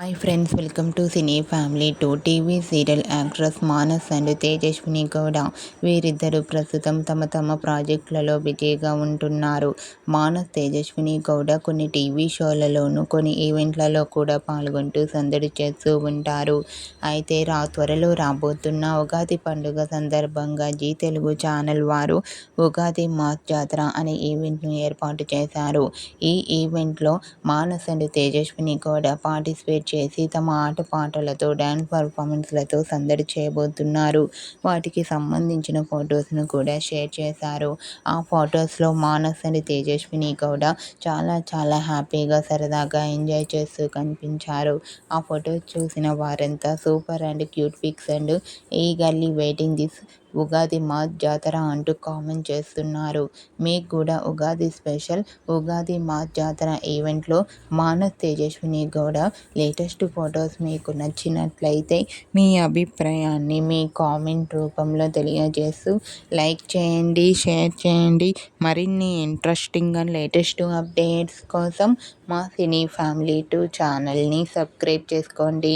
Hi friends, welcome to cine family 2. TV serial actress Manas and Tejaswini Gowda వీరిద్దరూ ప్రస్తుతం తమ ప్రాజెక్టులలో బిజీగా ఉంటున్నారు. మానస్ తేజస్విని గౌడ కొన్ని టీవీ షోలలోనూ కొన్ని ఈవెంట్లలో కూడా పాల్గొంటూ సందడి చేస్తూ ఉంటారు. అయితే త్వరలో రాబోతున్న ఉగాది పండుగ సందర్భంగా జీ తెలుగు ఛానల్ వారు ఉగాది మాస్ జాతర అనే ఈవెంట్ను ఏర్పాటు చేశారు. ఈ ఈవెంట్లో మానస్ అండ్ తేజస్విని గౌడ పార్టిసిపేట్ చేసి తమ ఆటపాటలతో డ్యాన్స్ పర్ఫార్మెన్స్లతో సందడి చేయబోతున్నారు. వాటికి సంబంధించిన ఫొటోస్ను కూడా షేర్ చేశారు. ఆ ఫొటోస్లో మానస్ అండ్ తేజస్విని గౌడ చాలా హ్యాపీగా సరదాగా ఎంజాయ్ చేస్తూ కనిపించారు. ఆ ఫొటోస్ చూసిన వారంతా super and cute pics and eagerly waiting this Ugadi mass జాతర అంటూ కామెంట్ చేస్తున్నారు. మీకు కూడా ఉగాది స్పెషల్ ఉగాది మాస్ జాతర ఈవెంట్లో మానస్ తేజస్విని గౌడ లేటెస్ట్ ఫొటోస్ మీకు నచ్చినట్లయితే మీ అభిప్రాయాన్ని మీ కామెంట్ రూపంలో తెలియజేస్తూ లైక్ చేయండి, షేర్ చేయండి. మరిన్ని ఇంట్రెస్టింగ్ అండ్ లేటెస్ట్ అప్డేట్స్ కోసం మా సినీ ఫ్యామిలీ 2 ఛానల్ని సబ్స్క్రైబ్ చేసుకోండి.